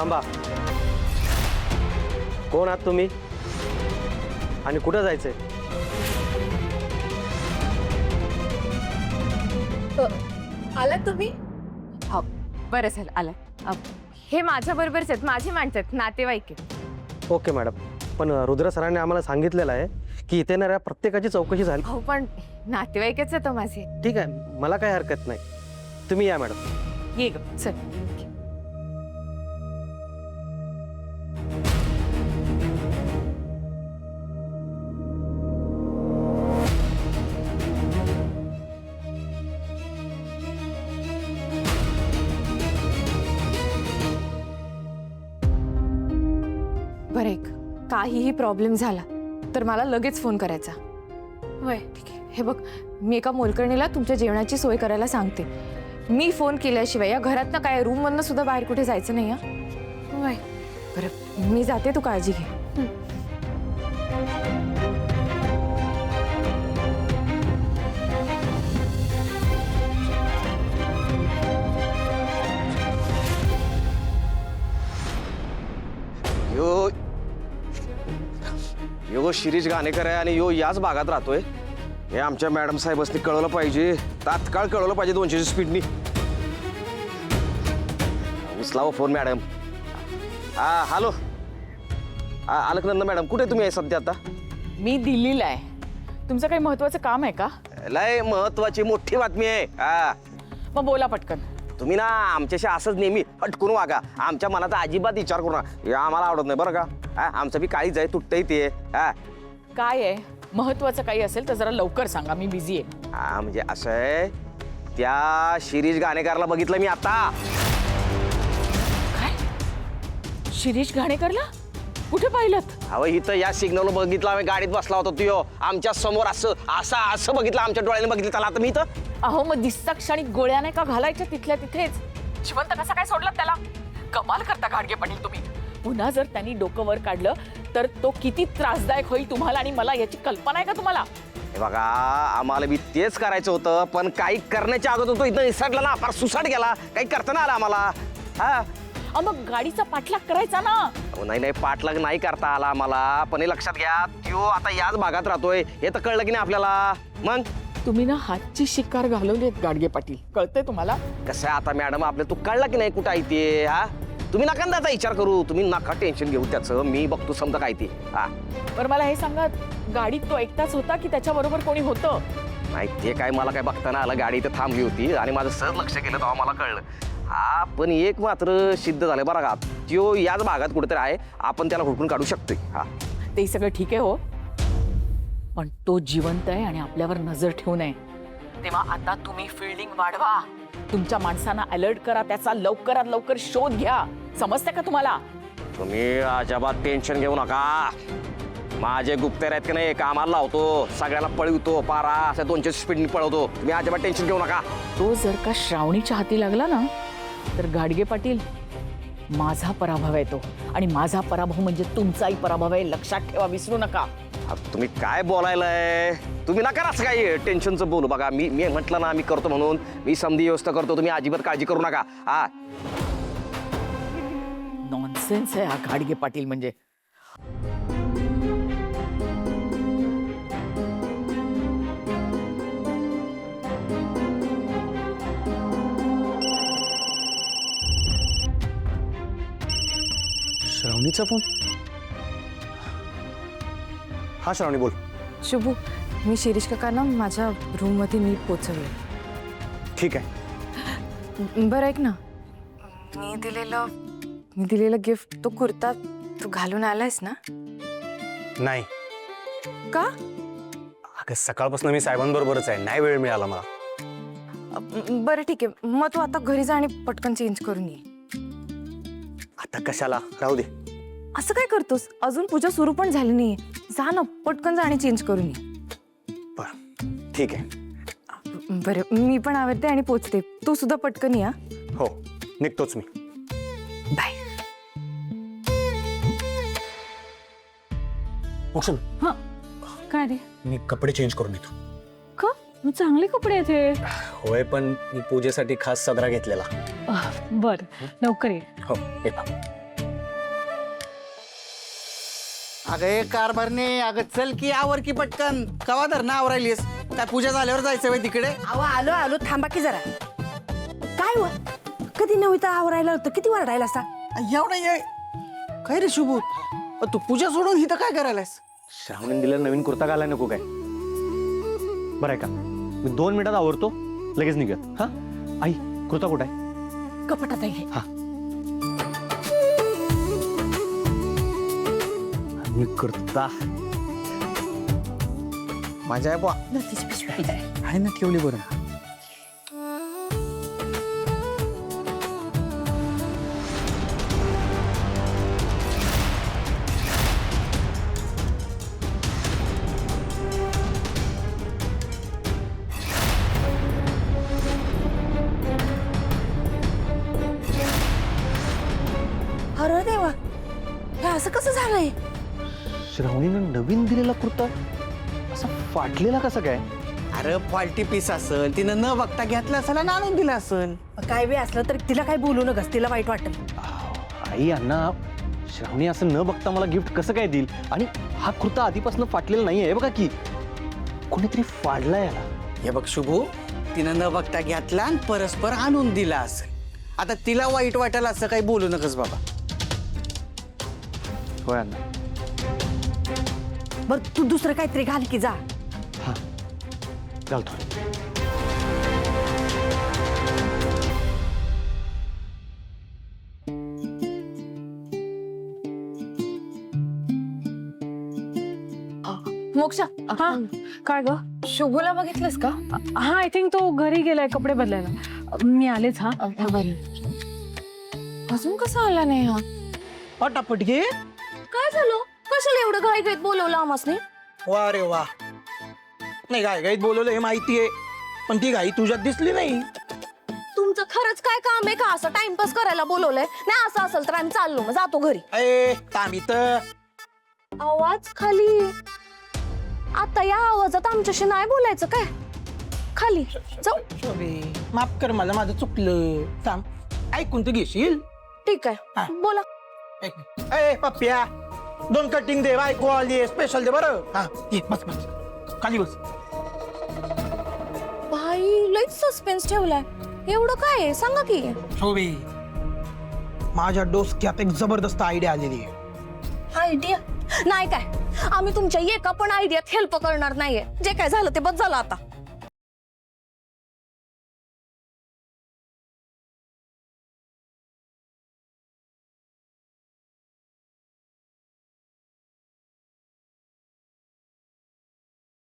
थांबा. कोण आहात तुम्ही आणि कुठं जायचंय? आलात तुम्ही? हो बरं झालं आलं. हे माझ्या बरोबरच आहेत, माझी माणसं आहेत, नातेवाईक आहेत. ओके मॅडम, पण रुद्र सरांनी आम्हाला सांगितलेलं आहे की इथे येणाऱ्या प्रत्येकाची चौकशी झाली. हो पण नातेवाईकच आहेत माझे. ठीक आहे, मला काही हरकत नाही. तुम्ही या मॅडम. ये ग चल. बरं एक काहीही प्रॉब्लेम झाला तर मला लगेच फोन करायचा. वय ठीक आहे. हे बघ मी एका मोलकरणीला तुमच्या जेवणाची सोय करायला सांगते. मी फोन केल्याशिवाय या घरातनं काय रूममधनं सुद्धा बाहेर कुठे जायचं नाही. वय बरं मी जाते, तू काळजी घे. यो यो शिरीष घाणेकर आहे आणि यो याच भागात राहतोय. हे आमच्या मॅडम साहेबांनी कळवलं पाहिजे, तात्काळ कळवलं पाहिजे 200ची स्पीडनी. उचलावं फोन मॅडम. हा हॅलो. अलकनंद मॅडम, कुठे तुम्ही आहे सध्या आता? मी दिल्लीला आहे. तुमचं काही महत्वाचं काम आहे का? लय महत्वाची मोठी बातमी आहे. हा मग बोला पटकन. तुम्ही ना आमच्याशी असंच नेहमी फटकून वागा. आमच्या मनाचा अजिबात विचार करू नका. हे आम्हाला आवडत नाही बरं का. हा आमचं बी काळीच आहे, तुटतंय ते. हा काय आहे महत्वाचं काही असेल तर जरा लवकर सांगा, मी बिझी आहे. हा म्हणजे असं आहे, त्या शिरीष घाणेकरला बघितलं मी आता. काय? शिरीष घाणेकरला कुठे पाहिलं? अहो इथं या सिग्नल बघितलं, आम्ही गाडीत बसला होता तो आमच्या समोर असं असं असं बघितलं, आमच्या डोळ्याने बघितलं त्याला. आता मी इथं अहो मग दिसता क्षणी गोळ्या नाही का घालायच्या तिथल्या तिथेच? जिवंत कसा काय सोडला त्याला? कमाल करता घाडगे पाटील तुम्ही. पुन्हा जर त्यांनी डोकं वर काढलं तर तो किती त्रासदायक होईल तुम्हाला आणि मला, याची कल्पना आहे का तुम्हाला? हे बघा, आम्हाला बी तेच करायचं होतं, पण काही करण्याच्या अगोदर तो इथं निसटला ना, फार सुसाट गेला. काही करता नाही आलं आम्हाला. हा मग गाडीचा पाठलाग करायचा ना. नाही नाही, पाठलाग नाही करता आला आम्हाला, पण हे लक्षात घ्या, त्यो आता याच भागात राहतोय हे तर कळलं की नाही आपल्याला. मग तुम्ही ना हातची शिकार घालवली आहेत गाडगे पाटील, कळतंय तुम्हाला? कसं आहे आता मॅडम, आपल्या तू कळलं की नाही कुठं आहे ते. हा तुम्ही नका त्याचा विचार करू, तुम्ही नका टेन्शन घेऊ त्याचं, मी बघतो समजा काय ते. हा बरं मला हे सांगा, गाडीत तो एकटाच होता की त्याच्याबरोबर कोणी होतं? नाही ते काय मला काय बघता नाही आलं, गाडी इथं थांबली होती आणि माझं सहज लक्ष गेलं तेव्हा मला कळलं. हा पण एक मात्र सिद्ध झालं बरं का, त्यो याच भागात कुठेतरी आहे, आपण त्याला हुडकून काढू शकतोय. हा ते सगळं ठीक आहे हो, पण तो जिवंत आहे आणि आपल्यावर नजर ठेवू नये. तेव्हा आता तुम्ही फिल्डिंग वाढवा, तुमच्या माणसांना अलर्ट करा, त्याचा लवकरात लवकर शोध घ्या. समजतंय का तुम्हाला? तुम्ही अजिबात टेन्शन घेऊ नका. माझे गुप्तेर आहेत की नाही, कामाला लावतो, सगळ्याला पळवतो, पारा असं 200 स्पीडनी पळवतो. तुम्ही अजिबात टेन्शन घेऊ नका. तो जर का श्रावणीच्या हाती लागला ना तर गाडगे पाटील माझा पराभव आहे तो, आणि माझा पराभव म्हणजे तुमचाही पराभव आहे, लक्षात ठेवा, विसरू नका. तुम्ही काय बोलायलाय, तुम्ही नका असं काय टेन्शनचं बोलू. बघा मी म्हटलं ना, मी करतो म्हणून, मी समधी व्यवस्था करतो, तुम्ही अजिबात काळजी करू नका. हा नॉनसेन्स आहे हा गाडगे पाटील म्हणजे. श्रावणीचा फोन. हा श्रावणी बोल. शुभू, मी शिरीष काकांना माझ्या रूममध्ये नीट पोचवले. ठीक आहे. बरं ऐक ना, मी दिलेलं गिफ्ट, तो कुर्ता तू घालून आलायस ना? नाही. का? अगं सकाळपासून मी साहेबांबरोबरच आहे, नाही वेळ मिळाला मला. बरं ठीक आहे, मग तू आता घरी जा आणि पटकन चेंज करून ये. आता कशाला, राहू दे. असं काय करतोस? अजून पूजा सुरू पण झाली नाहीये. जा ना, पटकन जा आणि चेंज करून ये. बरं ठीक आहे. बरं मी पण आवडते आणि पोचते, तू सुद्धा पटकन या. हो निघतोच मी. बाय. मोक्षण, काय रे? मी कपडे चेंज करून येतो. का? चांगले कपडे आहेत. होय, पण मी पूजेसाठी खास सदरा घेतलेला. बर लवकर ये. हो ये बा. अगं हे कारभारने अगं चल की आवर की पटकन कवा धर ना आवरायलीस काय पूजा झाल्यावर जायचं वय तिकडे अहो आलो आलो थांबा की जरा काय व कधी नव्हतं आवरायला होतं किती वरडायला असता एवढा ये काय रे शुभू तू पूजा सोडून इथं काय करायलास श्रावणीने दिलेला नवीन कुर्ता घालाय नको काय बरं आहे का मी 2 मिनिटात आवरतो लगेच निघत हा आई कुर्ता कुठं आहे कपटात आहे. मी कुर्ता माझ्या आहे बुवा आहे ना ठेवली बरं अरे देवा हे असं कसं झालंय श्रावणीनं नवीन दिलेला कुर्ता असा फाटलेला कसा काय अरे फॉल्टी पीस असेल तिनं न बघता घेतलं असेल आणि आणून दिलं असेल काय बी असलं तर तिला काय बोलू नकस तिला वाईट वाटेल आई अण्णा श्रावणी असं न बघता मला गिफ्ट कसं काय देईल आणि हा कुर्ता आधीपासून फाटलेला नाहीये हे बघा की कोणीतरी फाडलाय याला हे बघ शुभू तिनं न बघता घेतला आणि परस्पर आणून दिला असेल आता तिला वाईट वाटेल असं काही बोलू नकस बाबा होय अण्णा बर तू दुसरं काहीतरी घाल की जा हा घालतो मोक्षा हा काय ग शुभूला बघितलंस का हा आय थिंक तो घरी गेलाय कपडे बदलायला मी आलेच हा अजून कसा आला नाही हा पटापट घे काय झालं कशाला एवढं घाई घाईत बोलवलं आम्हासने वा रे वा नाही गाय गाईत बोलवलं हे माहितीये पण ती गाई तुझ्यात दिसली नाही तुमचं खरंच काय काम आहे का असं टाइमपास करायला बोलवलंय नाही असं असेल तर आम्ही चाललो मग जातो घरी अरे थांब इथं आवाज खाली आता या आवाजात आमच्याशी नाही बोलायचं काय खाली जाऊ शोभे माफ कर मला माझं चुकलं थांब ऐकून तू घेशील ठीक हा. आहे बोला ए पप्प्या 2 कटिंग दे बायको आली स्पेशल दे बरं हा ये बस बस खाली बस भाई लईच सस्पेन्स ठेवलाय एवढं काय आहे सांगा की शोभे माझ्या डोसक्यात एक जबरदस्त आयडिया आलेली आहे आयडिया नाही काय आम्ही तुमच्या एका पण आयडियात हेल्प करणार नाहीये जे काय झालं ते बस झालं आता